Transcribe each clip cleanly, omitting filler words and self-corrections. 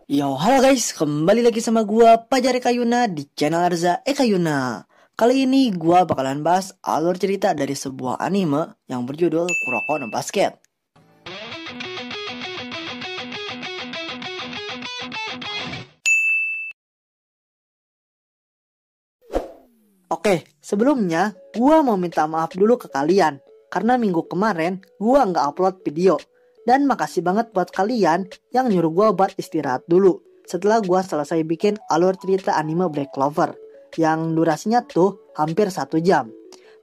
Yo, halo guys, kembali lagi sama gua Pajar Ekayuna di channel Arza Ekayuna. Kali ini gua bakalan bahas alur cerita dari sebuah anime yang berjudul Kuroko no Basket. Oke, sebelumnya gua mau minta maaf dulu ke kalian karena minggu kemarin gua nggak upload video. Dan makasih banget buat kalian yang nyuruh gua buat istirahat dulu setelah gua selesai bikin alur cerita anime Black Clover yang durasinya tuh hampir 1 jam.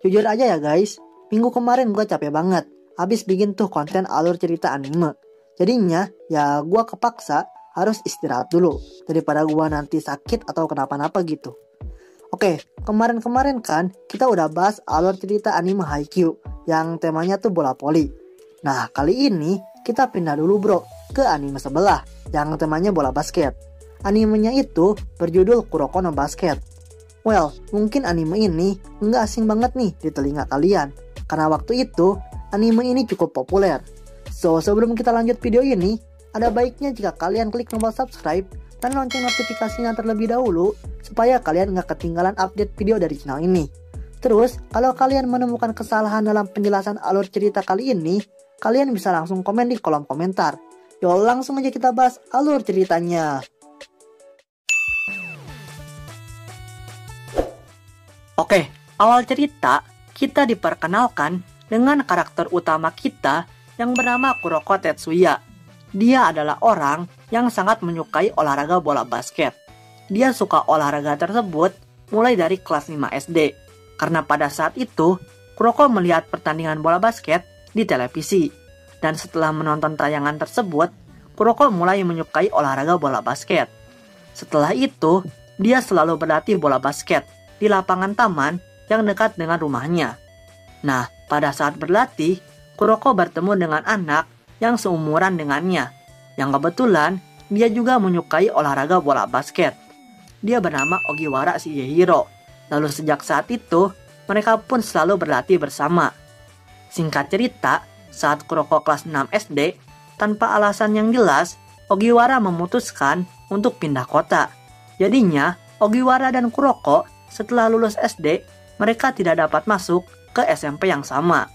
Jujur aja ya guys, minggu kemarin gua capek banget habis bikin tuh konten alur cerita anime. Jadinya ya gua kepaksa harus istirahat dulu daripada gua nanti sakit atau kenapa-napa gitu. Oke, kemarin-kemarin kan kita udah bahas alur cerita anime Haikyuu yang temanya tuh bola voli. Nah, kali ini kita pindah dulu bro ke anime sebelah yang temanya bola basket. Animenya itu berjudul Kuroko no Basket. Well, mungkin anime ini nggak asing banget nih di telinga kalian karena waktu itu anime ini cukup populer. So, sebelum kita lanjut video ini, ada baiknya jika kalian klik tombol subscribe dan lonceng notifikasinya terlebih dahulu supaya kalian nggak ketinggalan update video dari channel ini. Terus, kalau kalian menemukan kesalahan dalam penjelasan alur cerita kali ini, kalian bisa langsung komen di kolom komentar. Yo, langsung aja kita bahas alur ceritanya. Oke, awal cerita kita diperkenalkan dengan karakter utama kita yang bernama Kuroko Tetsuya. Dia adalah orang yang sangat menyukai olahraga bola basket. Dia suka olahraga tersebut mulai dari kelas 5 SD. Karena pada saat itu, Kuroko melihat pertandingan bola basket di televisi. Dan setelah menonton tayangan tersebut, Kuroko mulai menyukai olahraga bola basket. Setelah itu, dia selalu berlatih bola basket di lapangan taman yang dekat dengan rumahnya. Nah, pada saat berlatih, Kuroko bertemu dengan anak yang seumuran dengannya. Yang kebetulan, dia juga menyukai olahraga bola basket. Dia bernama Ogiwara Shigehiro. Lalu sejak saat itu, mereka pun selalu berlatih bersama. Singkat cerita, saat Kuroko kelas 6 SD, tanpa alasan yang jelas, Ogiwara memutuskan untuk pindah kota. Jadinya, Ogiwara dan Kuroko setelah lulus SD, mereka tidak dapat masuk ke SMP yang sama.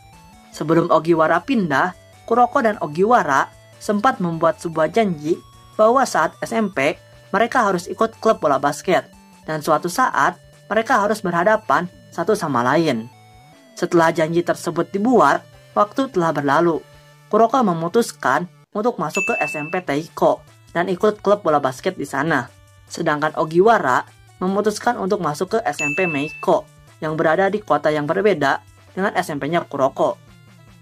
Sebelum Ogiwara pindah, Kuroko dan Ogiwara sempat membuat sebuah janji bahwa saat SMP, mereka harus ikut klub bola basket. Dan suatu saat, mereka harus berhadapan satu sama lain. Setelah janji tersebut dibuat, waktu telah berlalu. Kuroko memutuskan untuk masuk ke SMP Teiko dan ikut klub bola basket di sana. Sedangkan Ogiwara memutuskan untuk masuk ke SMP Meiko yang berada di kota yang berbeda dengan SMP-nya Kuroko.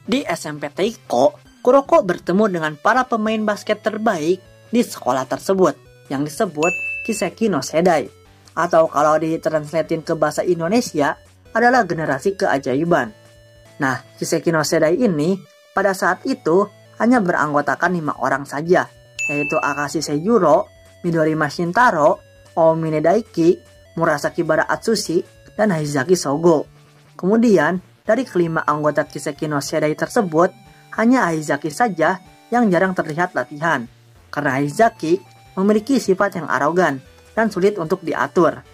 Di SMP Teiko, Kuroko bertemu dengan para pemain basket terbaik di sekolah tersebut yang disebut Kiseki no Sedai. Atau kalau ditranslatein ke bahasa Indonesia adalah generasi keajaiban. Nah, Kiseki no Sedai ini pada saat itu hanya beranggotakan 5 orang saja, yaitu Akashi Seijuro, Midorima Shintaro, Omine Daiki, Murasaki Bara Atsushi, dan Haizaki Sogo. Kemudian, dari kelima anggota Kiseki no Sedai tersebut, hanya Haizaki saja yang jarang terlihat latihan, karena Haizaki memiliki sifat yang arogan dan sulit untuk diatur.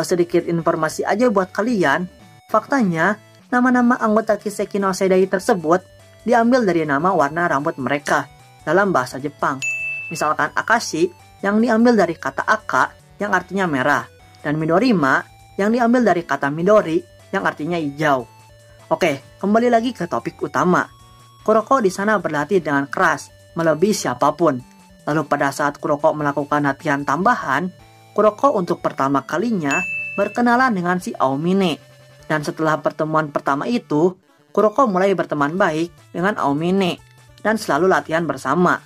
Sedikit informasi aja buat kalian, faktanya, nama-nama anggota Kiseki no Sedai tersebut diambil dari nama warna rambut mereka dalam bahasa Jepang. Misalkan Akashi yang diambil dari kata Aka yang artinya merah, dan Midorima yang diambil dari kata Midori yang artinya hijau. Oke, kembali lagi ke topik utama. Kuroko di sana berlatih dengan keras, melebihi siapapun. Lalu pada saat Kuroko melakukan latihan tambahan, Kuroko untuk pertama kalinya berkenalan dengan si Aomine. Dan setelah pertemuan pertama itu, Kuroko mulai berteman baik dengan Aomine dan selalu latihan bersama.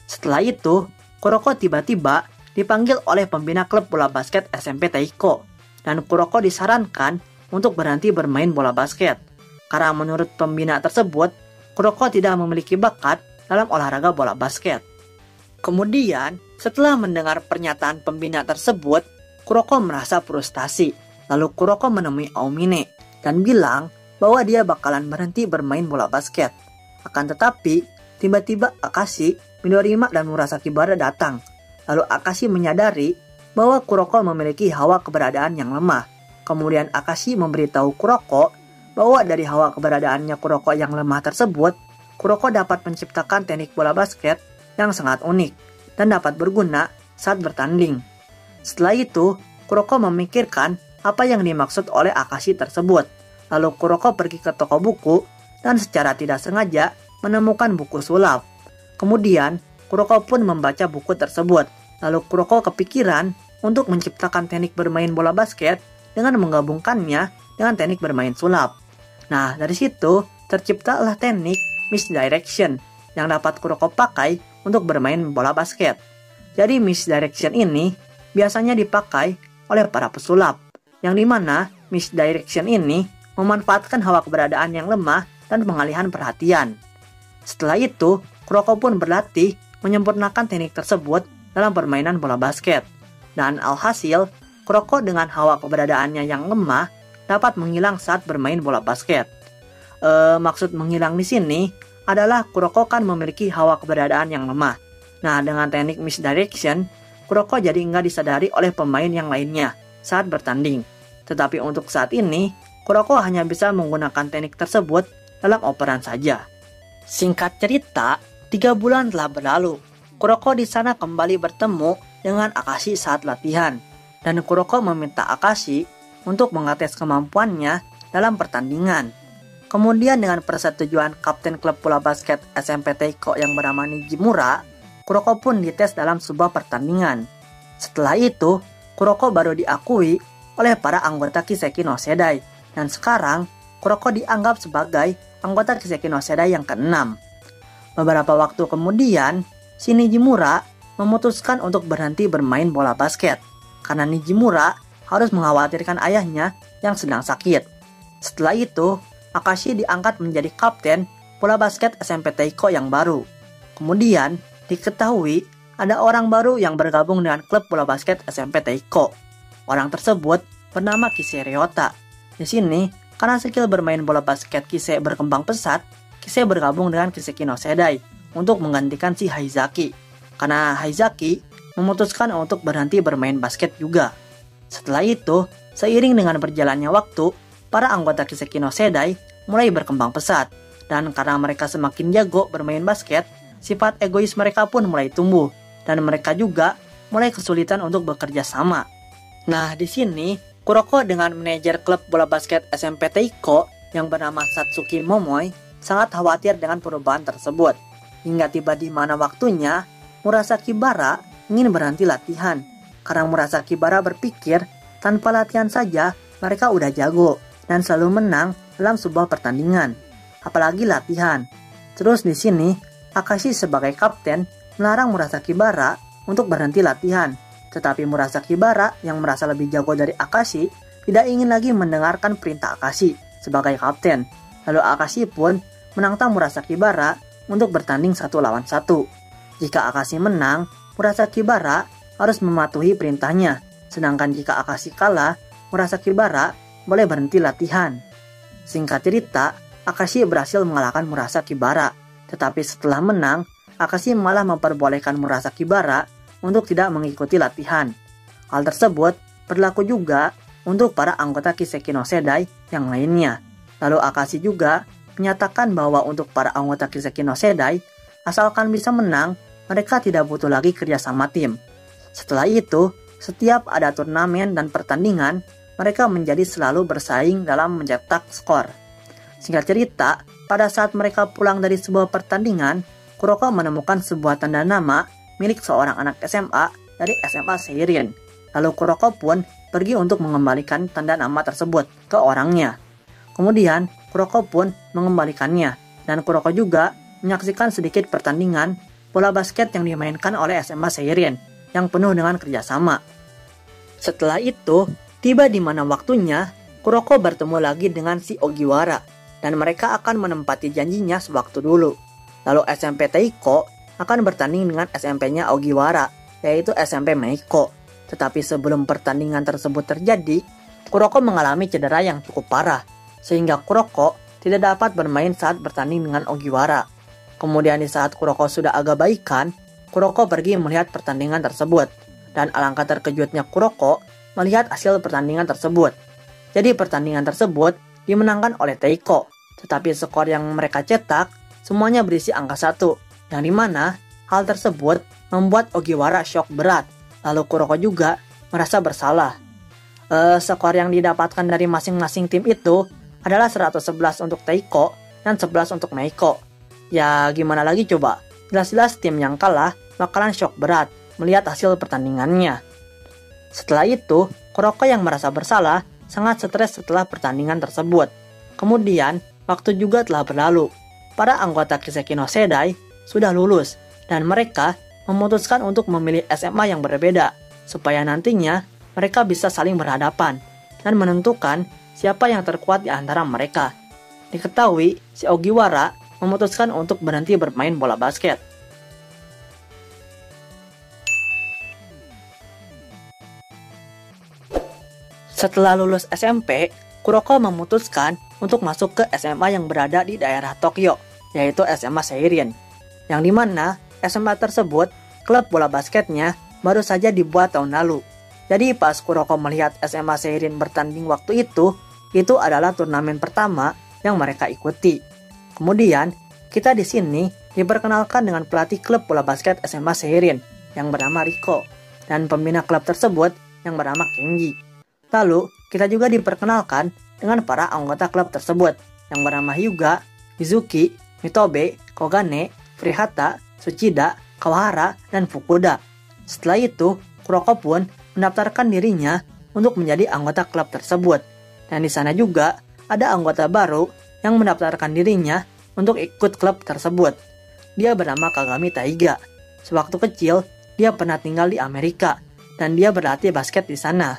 Setelah itu, Kuroko tiba-tiba dipanggil oleh pembina klub bola basket SMP Teiko. Dan Kuroko disarankan untuk berhenti bermain bola basket. Karena menurut pembina tersebut, Kuroko tidak memiliki bakat dalam olahraga bola basket. Kemudian, setelah mendengar pernyataan pembina tersebut, Kuroko merasa frustasi. Lalu Kuroko menemui Aomine dan bilang bahwa dia bakalan berhenti bermain bola basket. Akan tetapi, tiba-tiba Akashi, Midorima, dan Murasaki Bara datang Lalu Akashi menyadari bahwa Kuroko memiliki hawa keberadaan yang lemah. Kemudian Akashi memberitahu Kuroko bahwa dari hawa keberadaannya Kuroko yang lemah tersebut, Kuroko dapat menciptakan teknik bola basket yang sangat unik dan dapat berguna saat bertanding. Setelah itu, Kuroko memikirkan apa yang dimaksud oleh Akashi tersebut. Lalu Kuroko pergi ke toko buku dan secara tidak sengaja menemukan buku sulap. Kemudian, Kuroko pun membaca buku tersebut. Lalu Kuroko kepikiran untuk menciptakan teknik bermain bola basket dengan menggabungkannya dengan teknik bermain sulap. Nah, dari situ terciptalah teknik misdirection yang dapat Kuroko pakai untuk bermain bola basket. Jadi misdirection ini biasanya dipakai oleh para pesulap, yang dimana misdirection ini memanfaatkan hawa keberadaan yang lemah dan pengalihan perhatian. Setelah itu, Kuroko pun berlatih menyempurnakan teknik tersebut dalam permainan bola basket. Dan alhasil, Kuroko dengan hawa keberadaannya yang lemah dapat menghilang saat bermain bola basket. Maksud menghilang di sini adalah Kuroko kan memiliki hawa keberadaan yang lemah. Nah, dengan teknik misdirection, Kuroko jadi nggak disadari oleh pemain yang lainnya saat bertanding. Tetapi untuk saat ini, Kuroko hanya bisa menggunakan teknik tersebut dalam operan saja. Singkat cerita, 3 bulan telah berlalu. Kuroko di sana kembali bertemu dengan Akashi saat latihan. Dan Kuroko meminta Akashi untuk mengetes kemampuannya dalam pertandingan. Kemudian dengan persetujuan kapten klub bola basket SMP Teiko yang bernama Nijimura, Kuroko pun dites dalam sebuah pertandingan. Setelah itu, Kuroko baru diakui oleh para anggota Kiseki no Sedai. Dan sekarang, Kuroko dianggap sebagai anggota Kiseki no Sedai yang ke-6. Beberapa waktu kemudian, si Nijimura memutuskan untuk berhenti bermain bola basket karena Nijimura harus mengkhawatirkan ayahnya yang sedang sakit. Setelah itu, Akashi diangkat menjadi kapten bola basket SMP Teiko yang baru. Kemudian, diketahui ada orang baru yang bergabung dengan klub bola basket SMP Teiko. Orang tersebut bernama Kise Ryota. Di sini, karena skill bermain bola basket Kise berkembang pesat, Kise bergabung dengan Kiseki no Sedai untuk menggantikan si Haizaki. Karena Haizaki memutuskan untuk berhenti bermain basket juga. Setelah itu, seiring dengan berjalannya waktu, para anggota Kiseki no Sedai mulai berkembang pesat. Dan karena mereka semakin jago bermain basket, sifat egois mereka pun mulai tumbuh. Dan mereka juga mulai kesulitan untuk bekerja sama. Nah, di sini Kuroko dengan manajer klub bola basket SMP Teiko yang bernama Satsuki Momoi sangat khawatir dengan perubahan tersebut. Hingga tiba di mana waktunya, Murasaki Bara ingin berhenti latihan. Karena Murasaki Bara berpikir, tanpa latihan saja mereka udah jago dan selalu menang dalam sebuah pertandingan. Apalagi latihan. Terus di sini, Akashi sebagai kapten melarang Murasaki Bara untuk berhenti latihan. Tetapi Murasaki Bara yang merasa lebih jago dari Akashi tidak ingin lagi mendengarkan perintah Akashi sebagai kapten. Lalu Akashi pun menantang Murasaki Bara untuk bertanding 1 lawan 1. Jika Akashi menang, Murasaki Bara harus mematuhi perintahnya. Sedangkan jika Akashi kalah, Murasaki Bara boleh berhenti latihan. Singkat cerita, Akashi berhasil mengalahkan Murasaki Bara. Tetapi setelah menang, Akashi malah memperbolehkan Murasaki Bara untuk tidak mengikuti latihan. Hal tersebut berlaku juga untuk para anggota Kiseki no Sedai yang lainnya. Lalu Akashi juga menyatakan bahwa untuk para anggota Kiseki no Sedai, asalkan bisa menang, mereka tidak butuh lagi kerjasama tim. Setelah itu, setiap ada turnamen dan pertandingan, mereka menjadi selalu bersaing dalam mencetak skor. Singkat cerita, pada saat mereka pulang dari sebuah pertandingan, Kuroko menemukan sebuah tanda nama milik seorang anak SMA dari SMA Seirin. Lalu Kuroko pun pergi untuk mengembalikan tanda nama tersebut ke orangnya. Kemudian Kuroko pun mengembalikannya, dan Kuroko juga menyaksikan sedikit pertandingan bola basket yang dimainkan oleh SMA Seirin yang penuh dengan kerjasama. Setelah itu, tiba di mana waktunya, Kuroko bertemu lagi dengan si Ogiwara, dan mereka akan menempati janjinya sewaktu dulu. Lalu SMP Teiko akan bertanding dengan SMP-nya Ogiwara, yaitu SMP Meiko. Tetapi sebelum pertandingan tersebut terjadi, Kuroko mengalami cedera yang cukup parah, sehingga Kuroko tidak dapat bermain saat bertanding dengan Ogiwara. Kemudian di saat Kuroko sudah agak baikan, Kuroko pergi melihat pertandingan tersebut. Dan alangkah terkejutnya Kuroko melihat hasil pertandingan tersebut. Jadi pertandingan tersebut dimenangkan oleh Teiko. Tetapi skor yang mereka cetak semuanya berisi angka 1. Yang dimana hal tersebut membuat Ogiwara shock berat. Lalu Kuroko juga merasa bersalah. Skor yang didapatkan dari masing-masing tim itu adalah 111 untuk Teiko dan 11 untuk Meiko. Ya gimana lagi coba, jelas-jelas tim yang kalah bakalan shock berat melihat hasil pertandingannya. Setelah itu, Kuroko yang merasa bersalah sangat stres setelah pertandingan tersebut. Kemudian, waktu juga telah berlalu. Para anggota Kiseki no Sedai sudah lulus dan mereka memutuskan untuk memilih SMA yang berbeda supaya nantinya mereka bisa saling berhadapan dan menentukan siapa yang terkuat di antara mereka. Diketahui, si Ogiwara memutuskan untuk berhenti bermain bola basket. Setelah lulus SMP, Kuroko memutuskan untuk masuk ke SMA yang berada di daerah Tokyo, yaitu SMA Seirin. Yang dimana SMA tersebut, klub bola basketnya baru saja dibuat tahun lalu. Jadi pas Kuroko melihat SMA Seirin bertanding waktu itu adalah turnamen pertama yang mereka ikuti. Kemudian, kita di sini diperkenalkan dengan pelatih klub bola basket SMA Seirin yang bernama Riko dan pembina klub tersebut yang bernama Kenji. Lalu, kita juga diperkenalkan dengan para anggota klub tersebut yang bernama Hyuga, Mizuki, Mitobe, Kogane, Frihata, Tsuchida, Kawahara, dan Fukuda. Setelah itu, Kuroko pun mendaftarkan dirinya untuk menjadi anggota klub tersebut. Dan di sana juga ada anggota baru yang mendaftarkan dirinya untuk ikut klub tersebut. Dia bernama Kagami Taiga. Sewaktu kecil, dia pernah tinggal di Amerika dan dia berlatih basket di sana.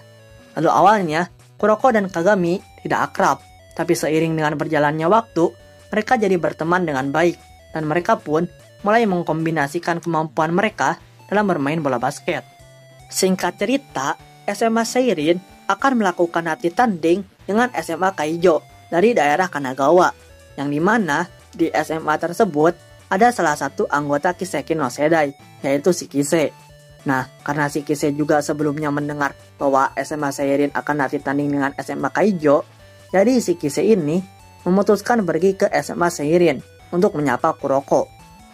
Lalu awalnya, Kuroko dan Kagami tidak akrab, tapi seiring dengan berjalannya waktu, mereka jadi berteman dengan baik, dan mereka pun mulai mengkombinasikan kemampuan mereka dalam bermain bola basket. Singkat cerita, SMA Seirin akan melakukan latih tanding dengan SMA Kaijo dari daerah Kanagawa, yang dimana di SMA tersebut ada salah satu anggota Kiseki no Sedai, yaitu si Kise. Nah, karena si Kise juga sebelumnya mendengar bahwa SMA Seirin akan latih tanding dengan SMA Kaijo, jadi si Kise ini memutuskan pergi ke SMA Seirin untuk menyapa Kuroko.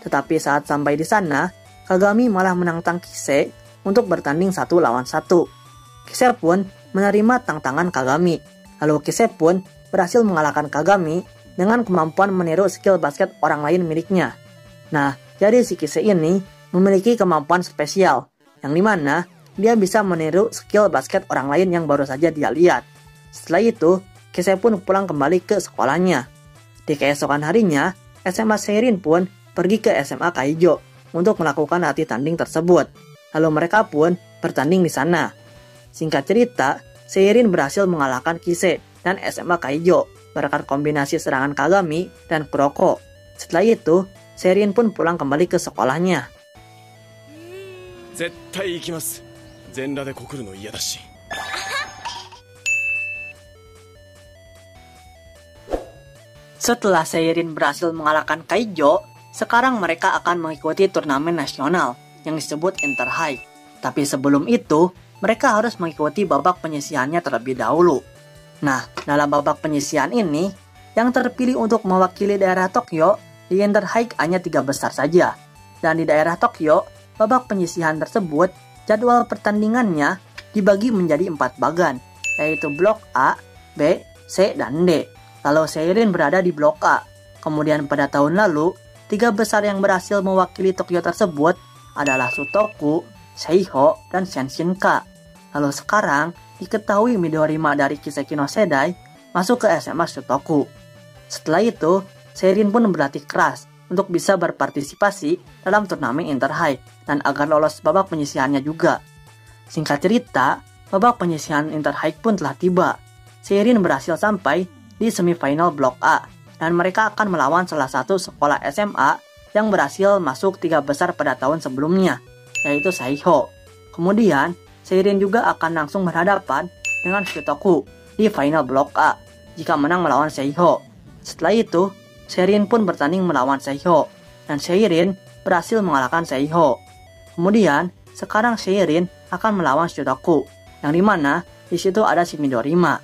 Tetapi saat sampai di sana, Kagami malah menantang Kise untuk bertanding 1 lawan 1. Kise pun menerima tantangan Kagami. Lalu Kise pun berhasil mengalahkan Kagami dengan kemampuan meniru skill basket orang lain miliknya. Nah, jadi si Kise ini memiliki kemampuan spesial, yang dimana dia bisa meniru skill basket orang lain yang baru saja dia lihat. Setelah itu, Kise pun pulang kembali ke sekolahnya. Di keesokan harinya, SMA Seirin pun pergi ke SMA Kaijo untuk melakukan latih tanding tersebut. Lalu mereka pun bertanding di sana. Singkat cerita, Seirin berhasil mengalahkan Kise dan SMA Kaijo berkat kombinasi serangan Kagami dan Kuroko. Setelah itu, Seirin pun pulang kembali ke sekolahnya. Setelah Seirin berhasil mengalahkan Kaijo, sekarang mereka akan mengikuti turnamen nasional yang disebut Interhigh. Tapi sebelum itu, mereka harus mengikuti babak penyisihannya terlebih dahulu. Nah, dalam babak penyisihan ini, yang terpilih untuk mewakili daerah Tokyo di Interhigh hanya 3 besar saja. Dan di daerah Tokyo, babak penyisihan tersebut, jadwal pertandingannya dibagi menjadi 4 bagan, yaitu blok A, B, C, dan D. Lalu Seirin berada di blok A. Kemudian pada tahun lalu, 3 besar yang berhasil mewakili Tokyo tersebut adalah Sutoku, Seiho, dan Senshinka. Lalu sekarang, diketahui Midorima dari Kiseki no Sedai masuk ke SMA Sutoku. Setelah itu, Seirin pun berlatih keras untuk bisa berpartisipasi dalam turnamen Interhigh dan agar lolos babak penyisihannya juga. Singkat cerita, babak penyisihan Interhigh pun telah tiba. Seirin berhasil sampai di semifinal blok A dan mereka akan melawan salah satu sekolah SMA yang berhasil masuk 3 besar pada tahun sebelumnya, yaitu Seiho. Kemudian, Seirin juga akan langsung berhadapan dengan Shutoku di final blok A jika menang melawan Seiho. Setelah itu, Seirin pun bertanding melawan Seiho dan Seirin berhasil mengalahkan Seiho. Kemudian, sekarang Seirin akan melawan Shutoku, yang dimana di situ ada si Midorima.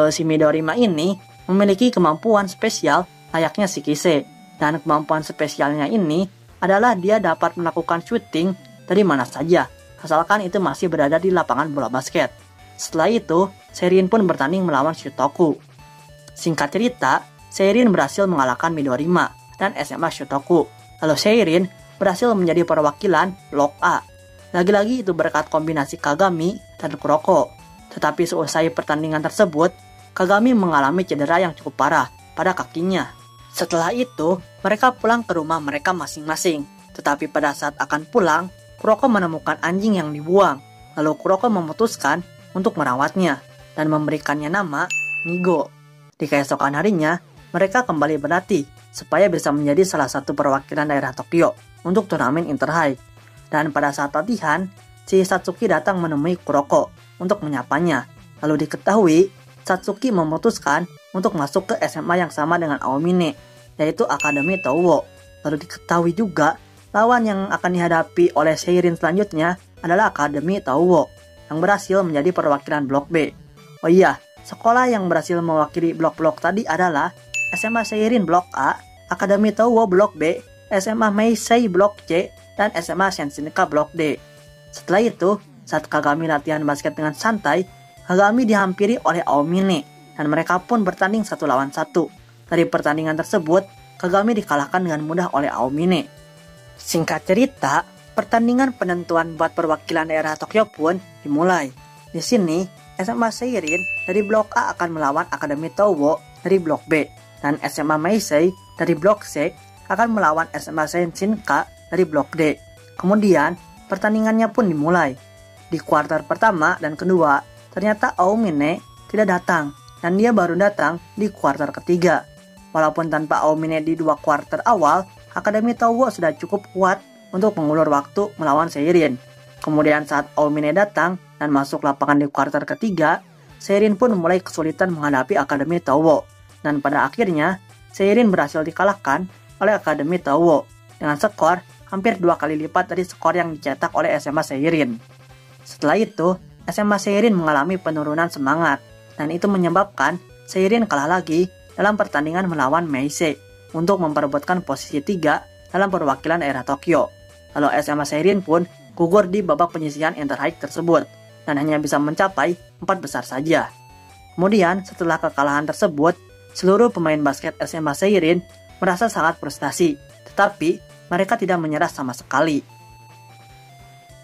Si Midorima ini memiliki kemampuan spesial layaknya si Kise, dan kemampuan spesialnya ini adalah dia dapat melakukan syuting dari mana saja, asalkan itu masih berada di lapangan bola basket. Setelah itu, Seirin pun bertanding melawan Shutoku. Singkat cerita, Seirin berhasil mengalahkan Midorima dan SMA Shutoku. Lalu Seirin berhasil menjadi perwakilan Blok A. Lagi-lagi itu berkat kombinasi Kagami dan Kuroko. Tetapi seusai pertandingan tersebut, Kagami mengalami cedera yang cukup parah pada kakinya. Setelah itu, mereka pulang ke rumah mereka masing-masing. Tetapi pada saat akan pulang, Kuroko menemukan anjing yang dibuang. Lalu Kuroko memutuskan untuk merawatnya dan memberikannya nama Nigo. Di keesokan harinya, mereka kembali berlatih supaya bisa menjadi salah satu perwakilan daerah Tokyo untuk turnamen Interhigh. Dan pada saat latihan, si Satsuki datang menemui Kuroko untuk menyapanya. Lalu diketahui, Satsuki memutuskan untuk masuk ke SMA yang sama dengan Aomine, yaitu Akademi Touwo. Lalu diketahui juga, lawan yang akan dihadapi oleh Seirin selanjutnya adalah Akademi Touwo, yang berhasil menjadi perwakilan Blok B. Oh iya, sekolah yang berhasil mewakili blok-blok tadi adalah SMA Seirin Blok A, Akademi Touwo Blok B, SMA Meisei Blok C, dan SMA Senshinka Blok D. Setelah itu, saat Kagami latihan basket dengan santai, Kagami dihampiri oleh Aomine, dan mereka pun bertanding 1 lawan 1. Dari pertandingan tersebut, Kagami dikalahkan dengan mudah oleh Aomine. Singkat cerita, pertandingan penentuan buat perwakilan daerah Tokyo pun dimulai. Di sini, SMA Seirin dari Blok A akan melawan Akademi Touwo dari Blok B, dan SMA Meisei dari Blok C akan melawan SMA Senshinka dari Blok D. Kemudian, pertandingannya pun dimulai. Di kuarter pertama dan kedua, ternyata Aomine tidak datang, dan dia baru datang di kuarter ketiga. Walaupun tanpa Aomine di 2 kuarter awal, Akademi Touwo sudah cukup kuat untuk mengulur waktu melawan Seirin. Kemudian saat Aomine datang dan masuk lapangan di kuarter ketiga, Seirin pun mulai kesulitan menghadapi Akademi Touwo. Dan pada akhirnya, Seirin berhasil dikalahkan oleh Akademi Touwo dengan skor hampir 2 kali lipat dari skor yang dicetak oleh SMA Seirin. Setelah itu, SMA Seirin mengalami penurunan semangat, dan itu menyebabkan Seirin kalah lagi dalam pertandingan melawan Meisei untuk memperebutkan posisi 3 dalam perwakilan daerah Tokyo. Lalu SMA Seirin pun gugur di babak penyisihan Interhigh tersebut, dan hanya bisa mencapai 4 besar saja. Kemudian, setelah kekalahan tersebut, seluruh pemain basket SMA Seirin merasa sangat frustasi, tetapi mereka tidak menyerah sama sekali.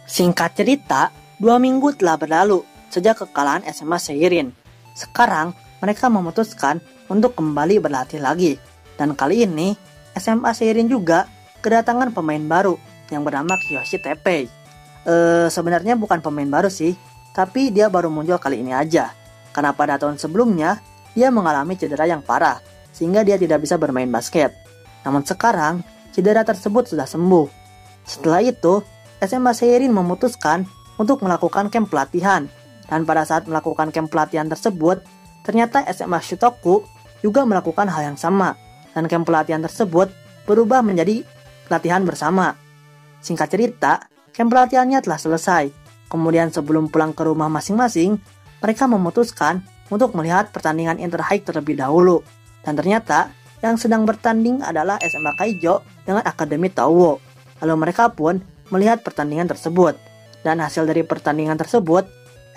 Singkat cerita, 2 minggu telah berlalu sejak kekalahan SMA Seirin. Sekarang, mereka memutuskan untuk kembali berlatih lagi. Dan kali ini, SMA Seirin juga kedatangan pemain baru yang bernama Kiyoshi Teppei. Sebenarnya bukan pemain baru sih, tapi dia baru muncul kali ini aja. Karena pada tahun sebelumnya, dia mengalami cedera yang parah, sehingga dia tidak bisa bermain basket. Namun sekarang, cedera tersebut sudah sembuh. Setelah itu, SMA Seirin memutuskan untuk melakukan camp pelatihan. Dan pada saat melakukan camp pelatihan tersebut, ternyata SMA Shutoku juga melakukan hal yang sama. Dan camp pelatihan tersebut berubah menjadi pelatihan bersama. Singkat cerita, camp pelatihannya telah selesai. Kemudian sebelum pulang ke rumah masing-masing, mereka memutuskan untuk melihat pertandingan Interhigh terlebih dahulu. Dan ternyata, yang sedang bertanding adalah SMA Kaijo dengan Akademi Touwo. Lalu mereka pun melihat pertandingan tersebut. Dan hasil dari pertandingan tersebut,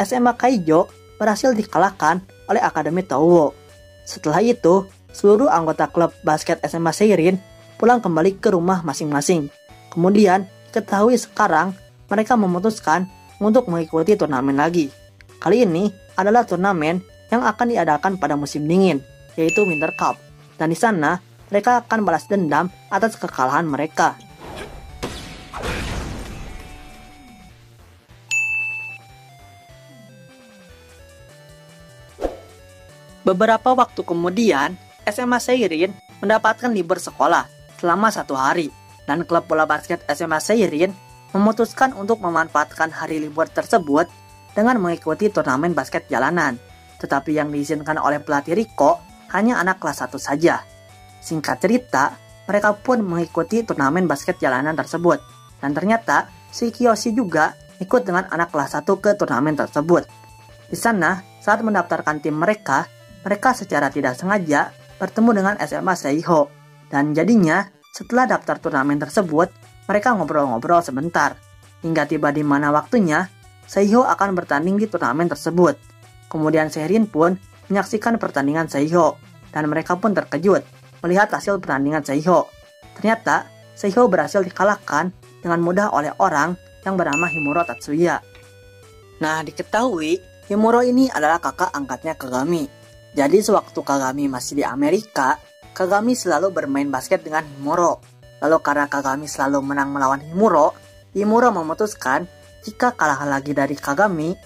SMA Kaijo berhasil dikalahkan oleh Akademi Touwo. Setelah itu, seluruh anggota klub basket SMA Seirin pulang kembali ke rumah masing-masing. Kemudian, ketahui sekarang mereka memutuskan untuk mengikuti turnamen lagi. Kali ini adalah turnamen yang akan diadakan pada musim dingin, yaitu Winter Cup. Dan di sana, mereka akan balas dendam atas kekalahan mereka. Beberapa waktu kemudian, SMA Seirin mendapatkan libur sekolah selama 1 hari. Dan klub bola basket SMA Seirin memutuskan untuk memanfaatkan hari libur tersebut dengan mengikuti turnamen basket jalanan. Tetapi yang diizinkan oleh pelatih Riko hanya anak kelas 1 saja. Singkat cerita, mereka pun mengikuti turnamen basket jalanan tersebut. Dan ternyata, si Kiyoshi juga ikut dengan anak kelas 1 ke turnamen tersebut. Di sana, saat mendaftarkan tim mereka secara tidak sengaja bertemu dengan SMA Seiho. Dan jadinya, setelah daftar turnamen tersebut, mereka ngobrol-ngobrol sebentar. Hingga tiba di mana waktunya, Seiho akan bertanding di turnamen tersebut. Kemudian Seirin pun menyaksikan pertandingan Seiho. Dan mereka pun terkejut melihat hasil pertandingan Seiho. Ternyata, Seiho berhasil dikalahkan dengan mudah oleh orang yang bernama Himuro Tatsuya. Nah, diketahui Himuro ini adalah kakak angkatnya Kagami. Jadi sewaktu Kagami masih di Amerika, Kagami selalu bermain basket dengan Himuro. Lalu karena Kagami selalu menang melawan Himuro memutuskan jika kalah lagi dari Kagami,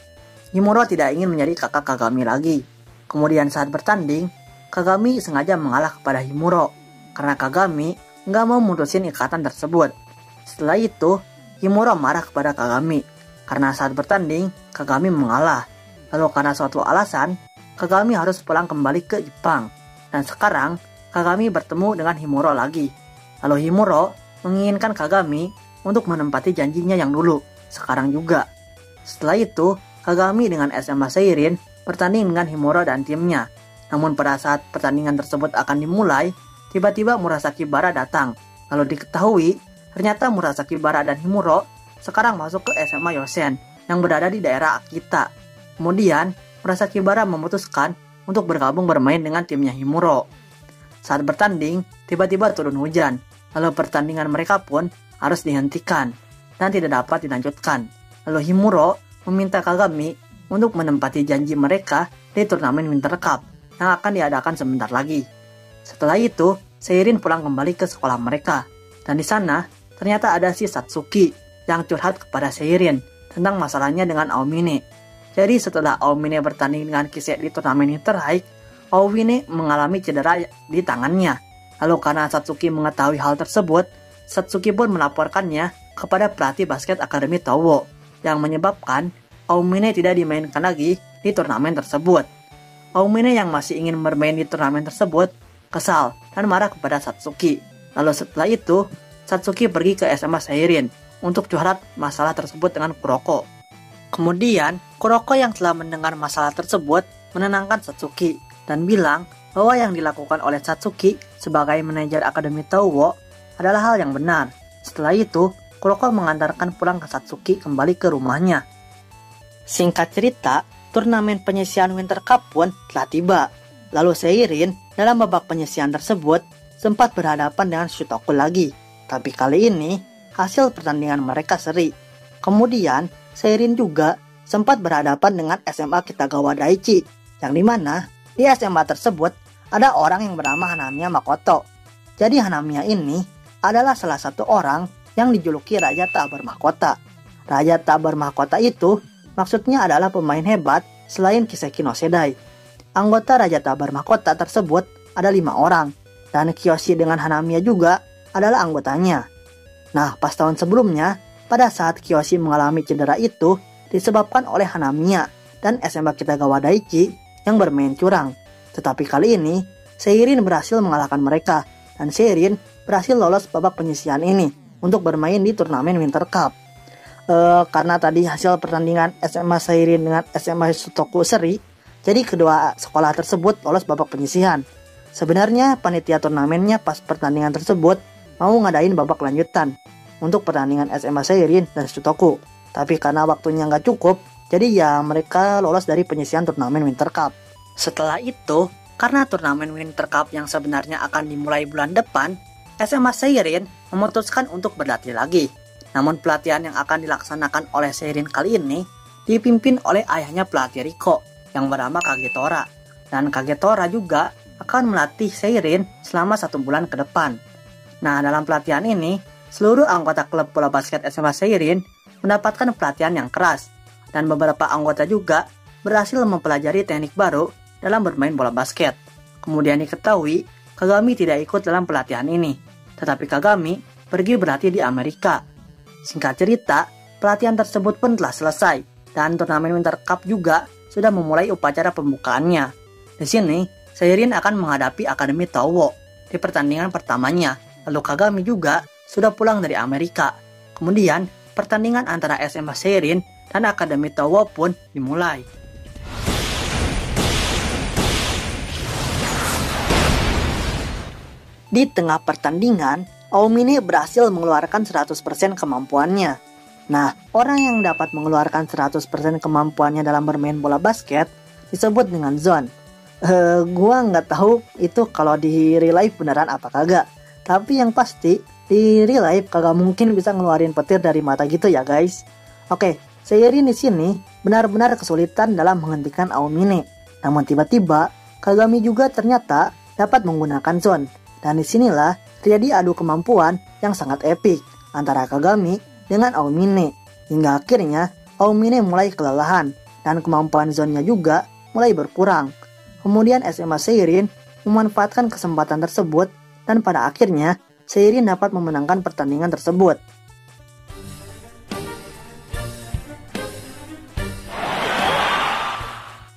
Himuro tidak ingin menjadi kakak Kagami lagi. Kemudian saat bertanding, Kagami sengaja mengalah kepada Himuro karena Kagami nggak mau mutusin ikatan tersebut. Setelah itu, Himuro marah kepada Kagami karena saat bertanding, Kagami mengalah. Lalu karena suatu alasan, Kagami harus pulang kembali ke Jepang. Dan sekarang, Kagami bertemu dengan Himuro lagi. Lalu Himuro menginginkan Kagami untuk menempati janjinya yang dulu, sekarang juga. Setelah itu, Kagami dengan SMA Seirin bertanding dengan Himuro dan timnya. Namun pada saat pertandingan tersebut akan dimulai, tiba-tiba Murasaki Bara datang. Lalu diketahui, ternyata Murasaki Bara dan Himuro sekarang masuk ke SMA Yosen yang berada di daerah Akita. Kemudian, Murasaki Bara memutuskan untuk bergabung bermain dengan timnya Himuro. Saat bertanding, tiba-tiba turun hujan. Lalu pertandingan mereka pun harus dihentikan dan tidak dapat dilanjutkan. Lalu Himuro meminta Kagami untuk menempati janji mereka di turnamen Winter Cup yang akan diadakan sebentar lagi. Setelah itu, Seirin pulang kembali ke sekolah mereka. Dan di sana, ternyata ada si Satsuki yang curhat kepada Seirin tentang masalahnya dengan Aomine. Jadi setelah Aomine bertanding dengan Kise di turnamen Winter High, Aomine mengalami cedera di tangannya. Lalu karena Satsuki mengetahui hal tersebut, Satsuki pun melaporkannya kepada pelatih basket Akademi Touwo, yang menyebabkan Aomine tidak dimainkan lagi di turnamen tersebut. Aomine yang masih ingin bermain di turnamen tersebut kesal dan marah kepada Satsuki. Lalu setelah itu, Satsuki pergi ke SMA Seirin untuk curhat masalah tersebut dengan Kuroko. Kemudian, Kuroko yang telah mendengar masalah tersebut menenangkan Satsuki dan bilang bahwa yang dilakukan oleh Satsuki sebagai manajer Akademi Touwo adalah hal yang benar. Setelah itu, Kuroko mengantarkan pulang ke Satsuki kembali ke rumahnya. Singkat cerita, turnamen penyisian Winter Cup pun telah tiba. Lalu Seirin dalam babak penyisian tersebut sempat berhadapan dengan Shutoku lagi. Tapi kali ini, hasil pertandingan mereka seri. Kemudian, Seirin juga sempat berhadapan dengan SMA Kitagawa Daichi, yang dimana di SMA tersebut ada orang yang bernama Hanamiya Makoto. Jadi Hanamiya ini adalah salah satu orang yang dijuluki Raja Tak Bermahkota. Raja Tak Bermahkota itu maksudnya adalah pemain hebat selain Kiseki no Sedai. Anggota Raja Tak Bermahkota tersebut ada 5 orang, dan Kiyoshi dengan Hanamiya juga adalah anggotanya. Nah, pas tahun sebelumnya, pada saat Kiyoshi mengalami cedera itu disebabkan oleh Hanamiya dan SMA Kitagawa Daichi yang bermain curang. Tetapi kali ini, Seirin berhasil mengalahkan mereka, dan Seirin berhasil lolos babak penyisian ini untuk bermain di turnamen Winter Cup. Karena tadi hasil pertandingan SMA Seirin dengan SMA Shutoku seri, jadi kedua sekolah tersebut lolos babak penyisihan. Sebenarnya panitia turnamennya pas pertandingan tersebut mau ngadain babak lanjutan untuk pertandingan SMA Seirin dan Shutoku. Tapi karena waktunya nggak cukup, jadi ya mereka lolos dari penyisihan turnamen Winter Cup. Setelah itu, karena turnamen Winter Cup yang sebenarnya akan dimulai bulan depan, SMA Seirin memutuskan untuk berlatih lagi. Namun pelatihan yang akan dilaksanakan oleh Seirin kali ini dipimpin oleh ayahnya pelatih Riko yang bernama Kagetora. Dan Kagetora juga akan melatih Seirin selama 1 bulan ke depan. Nah, dalam pelatihan ini, seluruh anggota klub bola basket SMA Seirin mendapatkan pelatihan yang keras, dan beberapa anggota juga berhasil mempelajari teknik baru dalam bermain bola basket. Kemudian diketahui, Kagami tidak ikut dalam pelatihan ini, tetapi Kagami pergi berlatih di Amerika. Singkat cerita, pelatihan tersebut pun telah selesai, dan turnamen Winter Cup juga sudah memulai upacara pembukaannya. Di sini, Seirin akan menghadapi Akademi Touwo di pertandingan pertamanya. Lalu Kagami juga sudah pulang dari Amerika. Kemudian, pertandingan antara SMA Seirin dan Akademi Towo pun dimulai. Di tengah pertandingan, Aomine berhasil mengeluarkan 100% kemampuannya. Nah, orang yang dapat mengeluarkan 100% kemampuannya dalam bermain bola basket disebut dengan Zone. Gua nggak tahu itu kalau di real life beneran apa kagak. Tapi yang pasti, di real life kagak mungkin bisa ngeluarin petir dari mata gitu ya guys. Oke, Seirin di sini benar-benar kesulitan dalam menghentikan Aomine. Namun tiba-tiba, Kagami juga ternyata dapat menggunakan Zone. Dan disinilah terjadi adu kemampuan yang sangat epik antara Kagami dengan Aomine. Hingga akhirnya Aomine mulai kelelahan dan kemampuan Zone-nya juga mulai berkurang. Kemudian SMA Seirin memanfaatkan kesempatan tersebut dan pada akhirnya Seirin dapat memenangkan pertandingan tersebut.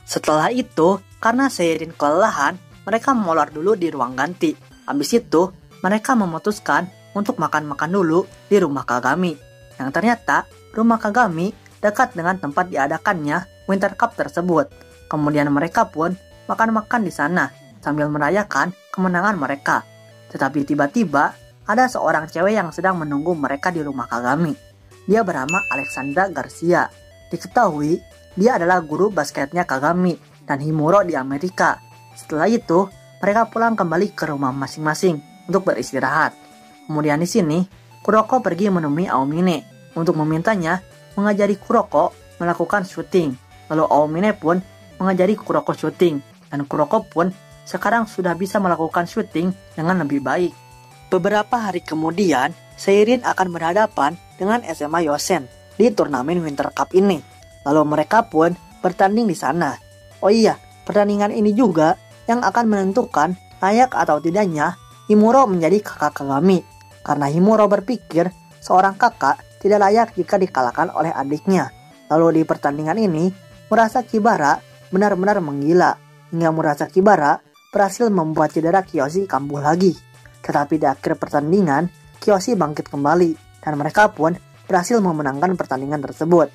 Setelah itu, karena Seirin kelelahan, mereka molor dulu di ruang ganti. Habis itu, mereka memutuskan untuk makan-makan dulu di rumah Kagami. Yang ternyata, rumah Kagami dekat dengan tempat diadakannya Winter Cup tersebut. Kemudian mereka pun makan-makan di sana sambil merayakan kemenangan mereka. Tetapi tiba-tiba, ada seorang cewek yang sedang menunggu mereka di rumah Kagami. Dia bernama Alexandra Garcia. Diketahui, dia adalah guru basketnya Kagami dan Himuro di Amerika. Setelah itu, mereka pulang kembali ke rumah masing-masing untuk beristirahat. Kemudian di sini, Kuroko pergi menemui Aomine untuk memintanya mengajari Kuroko melakukan syuting. Lalu Aomine pun mengajari Kuroko syuting, dan Kuroko pun sekarang sudah bisa melakukan syuting dengan lebih baik. Beberapa hari kemudian, Seirin akan berhadapan dengan SMA Yosen di turnamen Winter Cup ini. Lalu mereka pun bertanding di sana. Oh iya, pertandingan ini juga yang akan menentukan layak atau tidaknya Himuro menjadi kakak Kagami. Karena Himuro berpikir seorang kakak tidak layak jika dikalahkan oleh adiknya. Lalu di pertandingan ini, Murasaki Bara benar-benar menggila. Hingga Murasaki Bara berhasil membuat cedera Kiyoshi kambuh lagi. Tetapi di akhir pertandingan, Kiyoshi bangkit kembali. Dan mereka pun berhasil memenangkan pertandingan tersebut.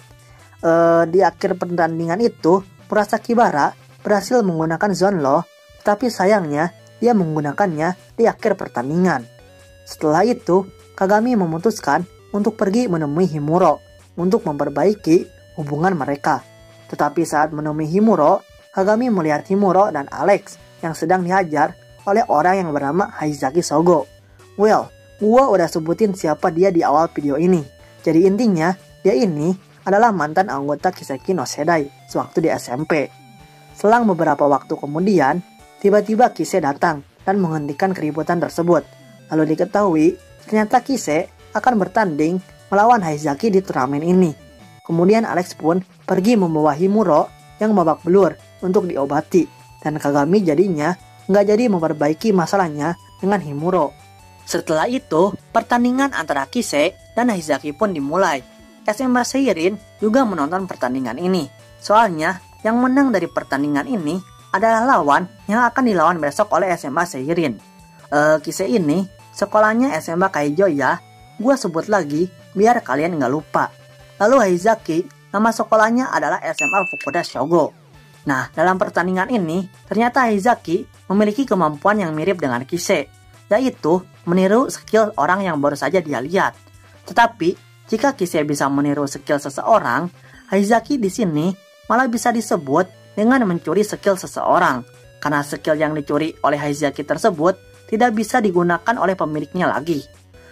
Di akhir pertandingan itu, Murasaki Bara berhasil menggunakan Zone Low. Tapi sayangnya, dia menggunakannya di akhir pertandingan. Setelah itu, Kagami memutuskan untuk pergi menemui Himuro untuk memperbaiki hubungan mereka. Tetapi saat menemui Himuro, Kagami melihat Himuro dan Alex yang sedang dihajar oleh orang yang bernama Haizaki Sogo. Well, gua udah sebutin siapa dia di awal video ini. Jadi intinya, dia ini adalah mantan anggota Kiseki no Sedai sewaktu di SMP. Selang beberapa waktu kemudian, tiba-tiba Kise datang dan menghentikan keributan tersebut. Lalu diketahui, ternyata Kise akan bertanding melawan Haizaki di turnamen ini. Kemudian Alex pun pergi membawa Himuro yang babak belur untuk diobati. Dan Kagami jadinya nggak jadi memperbaiki masalahnya dengan Himuro. Setelah itu, pertandingan antara Kise dan Haizaki pun dimulai. SMA Seirin juga menonton pertandingan ini. Soalnya, yang menang dari pertandingan ini adalah lawan yang akan dilawan besok oleh SMA Seirin. Kise ini sekolahnya SMA Kaijo ya. Gua sebut lagi biar kalian nggak lupa. Lalu Haizaki, nama sekolahnya adalah SMA Fukuda Shogo. Nah, dalam pertandingan ini, ternyata Haizaki memiliki kemampuan yang mirip dengan Kise, yaitu meniru skill orang yang baru saja dia lihat. Tetapi, jika Kise bisa meniru skill seseorang, Haizaki di sini malah bisa disebut dengan mencuri skill seseorang, karena skill yang dicuri oleh Haizaki tersebut tidak bisa digunakan oleh pemiliknya lagi.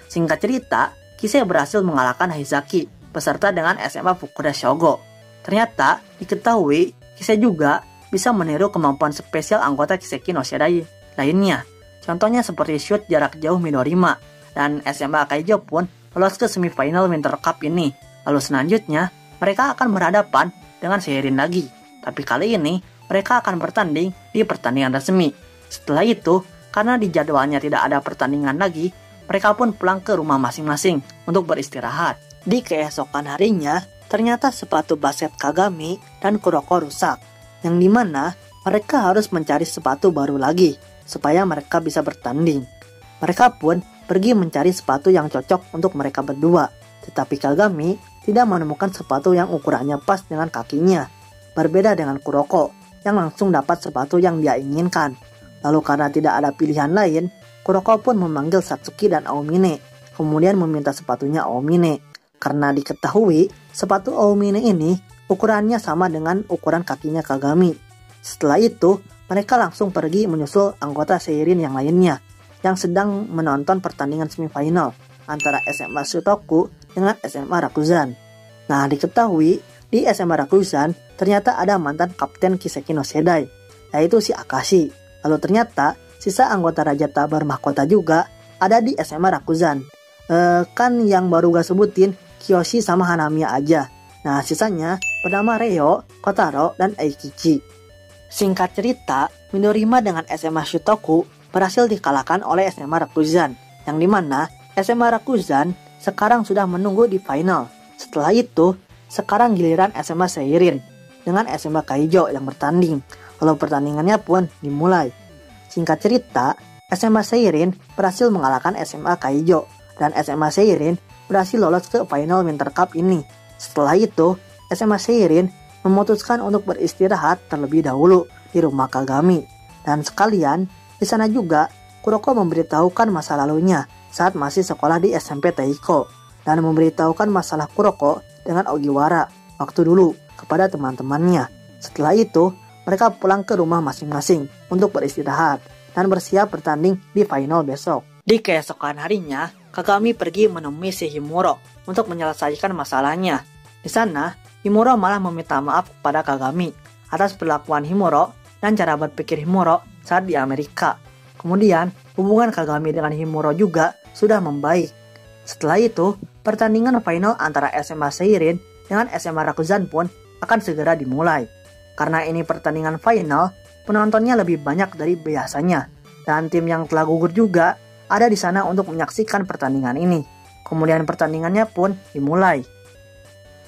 Singkat cerita, Kise berhasil mengalahkan Haizaki beserta dengan SMA Fukuda Shogo. Ternyata diketahui Kise juga bisa meniru kemampuan spesial anggota Kiseki no Sedai lainnya. Contohnya seperti shoot jarak jauh Midorima, dan SMA Kaijo pun lolos ke semifinal Winter Cup ini. Lalu selanjutnya mereka akan berhadapan dengan Seirin lagi. Tapi kali ini mereka akan bertanding di pertandingan resmi. Setelah itu, karena di jadwalnya tidak ada pertandingan lagi, mereka pun pulang ke rumah masing-masing untuk beristirahat. Di keesokan harinya, ternyata sepatu basket Kagami dan Kuroko rusak, yang dimana mereka harus mencari sepatu baru lagi supaya mereka bisa bertanding. Mereka pun pergi mencari sepatu yang cocok untuk mereka berdua. Tetapi Kagami tidak menemukan sepatu yang ukurannya pas dengan kakinya. Berbeda dengan Kuroko yang langsung dapat sepatu yang dia inginkan. Lalu karena tidak ada pilihan lain, Kuroko pun memanggil Satsuki dan Aomine, kemudian meminta sepatunya Aomine. Karena diketahui sepatu Aomine ini ukurannya sama dengan ukuran kakinya Kagami. Setelah itu, mereka langsung pergi menyusul anggota Seirin yang lainnya yang sedang menonton pertandingan semifinal antara SMA Shutoku dengan SMA Rakuzan. Nah, diketahui di SMA Rakuzan ternyata ada mantan kapten Kiseki no Sedai, yaitu si Akashi. Lalu ternyata sisa anggota Raja Tabar Mahkota juga ada di SMA Rakuzan. Kan yang baru gak sebutin Kiyoshi sama Hanamiya aja. Nah, sisanya bernama Reo, Kotaro, dan Eikichi. Singkat cerita, Midorima dengan SMA Shutoku berhasil dikalahkan oleh SMA Rakuzan, yang dimana SMA Rakuzan sekarang sudah menunggu di final. Setelah itu, sekarang giliran SMA Seirin dengan SMA Kaijo yang bertanding. Lalu pertandingannya pun dimulai. Singkat cerita, SMA Seirin berhasil mengalahkan SMA Kaijo dan SMA Seirin berhasil lolos ke final Winter Cup ini. Setelah itu, SMA Seirin memutuskan untuk beristirahat terlebih dahulu di rumah Kagami. Dan sekalian, di sana juga Kuroko memberitahukan masa lalunya saat masih sekolah di SMP Teiko dan memberitahukan masalah Kuroko dengan Ogiwara waktu dulu kepada teman-temannya. Setelah itu, mereka pulang ke rumah masing-masing untuk beristirahat dan bersiap bertanding di final besok. Di keesokan harinya, Kagami pergi menemui si Himuro untuk menyelesaikan masalahnya. Di sana, Himuro malah meminta maaf kepada Kagami atas perlakuan Himuro dan cara berpikir Himuro saat di Amerika. Kemudian, hubungan Kagami dengan Himuro juga sudah membaik. Setelah itu, pertandingan final antara SMA Seirin dengan SMA Rakuzan pun akan segera dimulai. Karena ini pertandingan final, penontonnya lebih banyak dari biasanya. Dan tim yang telah gugur juga ada di sana untuk menyaksikan pertandingan ini. Kemudian pertandingannya pun dimulai.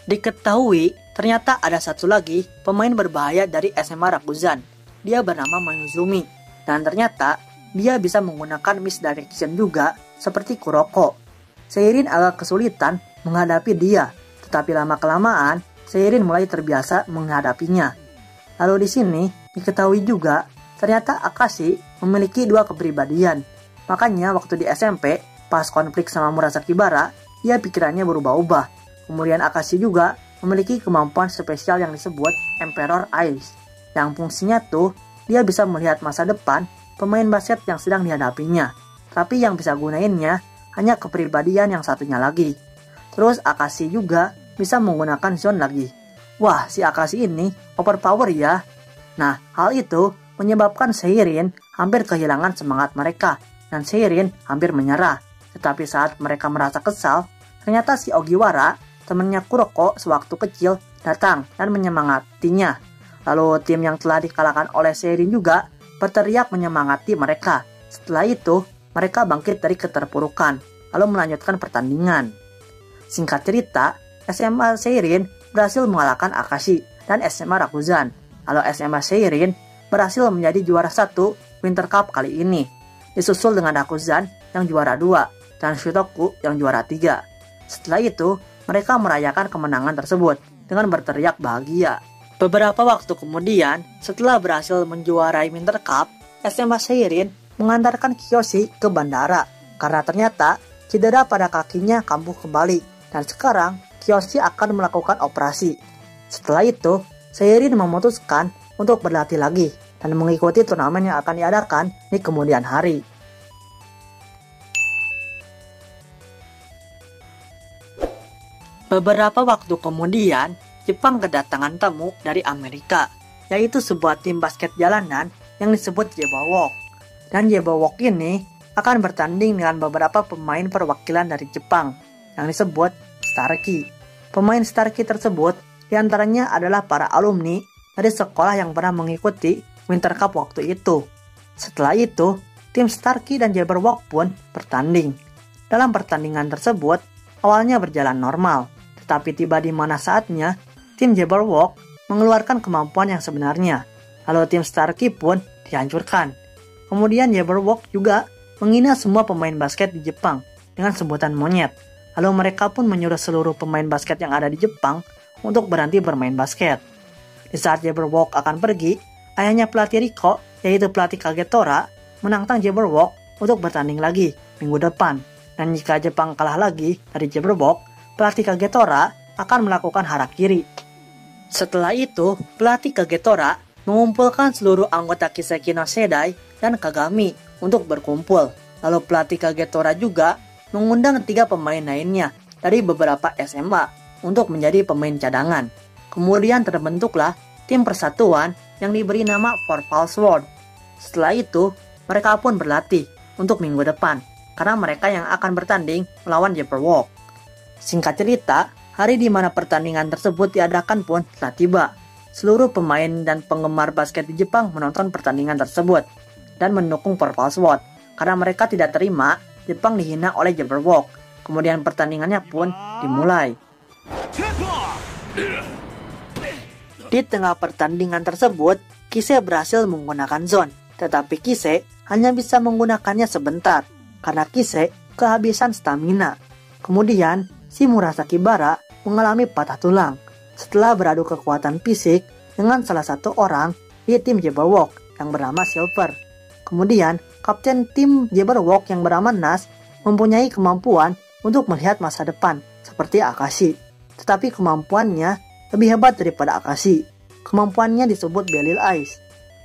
Diketahui, ternyata ada satu lagi pemain berbahaya dari SMA Rakuzan. Dia bernama Mayuzumi. Dan ternyata, dia bisa menggunakan misdirection juga seperti Kuroko. Seirin agak kesulitan menghadapi dia, tetapi lama-kelamaan Seirin mulai terbiasa menghadapinya. Lalu di sini diketahui juga ternyata Akashi memiliki dua kepribadian. Makanya waktu di SMP, pas konflik sama Murasaki Bara, dia pikirannya berubah-ubah. Kemudian Akashi juga memiliki kemampuan spesial yang disebut Emperor Eyes, yang fungsinya tuh dia bisa melihat masa depan pemain basket yang sedang dihadapinya. Tapi yang bisa gunainnya hanya kepribadian yang satunya lagi. Terus Akashi juga bisa menggunakan zone lagi. Wah, si Akashi ini overpower ya. Nah, hal itu menyebabkan Seirin hampir kehilangan semangat mereka dan Seirin hampir menyerah. Tetapi saat mereka merasa kesal, ternyata si Ogiwara, temannya Kuroko sewaktu kecil, datang dan menyemangatinya. Lalu tim yang telah dikalahkan oleh Seirin juga berteriak menyemangati mereka. Setelah itu, mereka bangkit dari keterpurukan, lalu melanjutkan pertandingan. Singkat cerita, SMA Seirin berhasil mengalahkan Akashi dan SMA Rakuzan. Lalu SMA Seirin berhasil menjadi juara 1 Winter Cup kali ini, disusul dengan Rakuzan yang juara 2 dan Shutoku yang juara 3. Setelah itu, mereka merayakan kemenangan tersebut dengan berteriak bahagia. Beberapa waktu kemudian, setelah berhasil menjuarai Winter Cup, SMA Seirin mengantarkan Kiyoshi ke bandara karena ternyata cedera pada kakinya kambuh kembali dan sekarang Kiyoshi akan melakukan operasi. Setelah itu, Seirin memutuskan untuk berlatih lagi dan mengikuti turnamen yang akan diadakan di kemudian hari. Beberapa waktu kemudian, Jepang kedatangan tamu dari Amerika, yaitu sebuah tim basket jalanan yang disebut Jebawok. Dan Jebawok ini akan bertanding dengan beberapa pemain perwakilan dari Jepang yang disebut Starkey. Pemain Starkey tersebut diantaranya adalah para alumni dari sekolah yang pernah mengikuti Winter Cup waktu itu. Setelah itu, tim Starkey dan Jebawok pun bertanding. Dalam pertandingan tersebut, awalnya berjalan normal, tetapi tiba di mana saatnya tim Jebawok mengeluarkan kemampuan yang sebenarnya. Lalu tim Starkey pun dihancurkan. Kemudian Jebawok juga menghina semua pemain basket di Jepang dengan sebutan monyet. Lalu mereka pun menyuruh seluruh pemain basket yang ada di Jepang untuk berhenti bermain basket. Di saat Jabberwock akan pergi, ayahnya pelatih Rico, yaitu pelatih Kagetora, menantang Jabberwock untuk bertanding lagi minggu depan. Dan jika Jepang kalah lagi dari Jabberwock, pelatih Kagetora akan melakukan harakiri. Setelah itu, pelatih Kagetora mengumpulkan seluruh anggota Kiseki no Seidai dan Kagami untuk berkumpul. Lalu pelatih Kagetora juga mengundang 3 pemain lainnya dari beberapa SMA untuk menjadi pemain cadangan. Kemudian terbentuklah tim persatuan yang diberi nama Four Pulse World. Setelah itu, mereka pun berlatih untuk minggu depan karena mereka yang akan bertanding melawan Jabberwock. Singkat cerita, hari di mana pertandingan tersebut diadakan pun telah tiba. Seluruh pemain dan penggemar basket di Jepang menonton pertandingan tersebut dan mendukung Four Pulse World karena mereka tidak terima Jepang dihina oleh Jabberwock. Kemudian pertandingannya pun dimulai. Di tengah pertandingan tersebut, Kise berhasil menggunakan zone, tetapi Kise hanya bisa menggunakannya sebentar karena Kise kehabisan stamina. Kemudian, si Murasaki Bara mengalami patah tulang setelah beradu kekuatan fisik dengan salah satu orang di tim Jabberwock yang bernama Silver. Kemudian, kapten tim Jabberwock yang bernama Nas mempunyai kemampuan untuk melihat masa depan seperti Akashi. Tetapi kemampuannya lebih hebat daripada Akashi. Kemampuannya disebut Belil Eyes.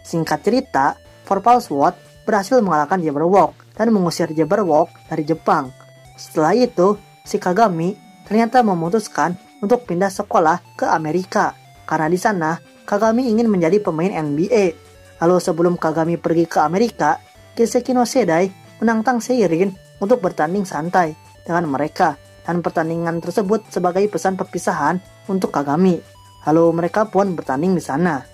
Singkat cerita, Four Pulse World berhasil mengalahkan Jabberwock dan mengusir Jabberwock dari Jepang. Setelah itu, si Kagami ternyata memutuskan untuk pindah sekolah ke Amerika karena di sana Kagami ingin menjadi pemain NBA. Lalu sebelum Kagami pergi ke Amerika, Kiseki no Seidai menantang Seirin untuk bertanding santai dengan mereka dan pertandingan tersebut sebagai pesan perpisahan untuk Kagami. Lalu mereka pun bertanding di sana.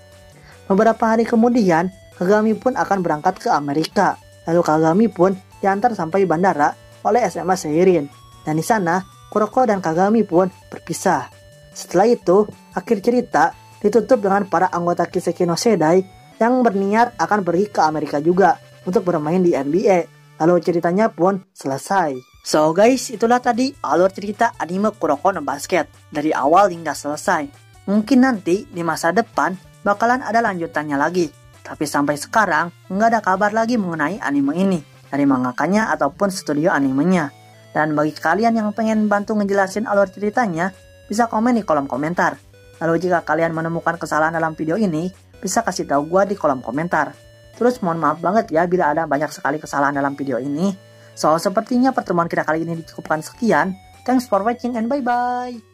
Beberapa hari kemudian, Kagami pun akan berangkat ke Amerika. Lalu Kagami pun diantar sampai bandara oleh SMA Seirin. Dan di sana, Kuroko dan Kagami pun berpisah. Setelah itu, akhir cerita ditutup dengan para anggota Kiseki no Seidai yang berniat akan pergi ke Amerika juga untuk bermain di NBA. Lalu ceritanya pun selesai. So guys, itulah tadi alur cerita anime Kuroko no Basket dari awal hingga selesai. Mungkin nanti di masa depan bakalan ada lanjutannya lagi. Tapi sampai sekarang nggak ada kabar lagi mengenai anime ini dari mangakanya ataupun studio animenya. Dan bagi kalian yang pengen bantu ngejelasin alur ceritanya, bisa komen di kolom komentar. Lalu jika kalian menemukan kesalahan dalam video ini, bisa kasih tahu gua di kolom komentar. Terus mohon maaf banget ya bila ada banyak sekali kesalahan dalam video ini. So, sepertinya pertemuan kita kali ini dicukupkan sekian. Thanks for watching and bye-bye.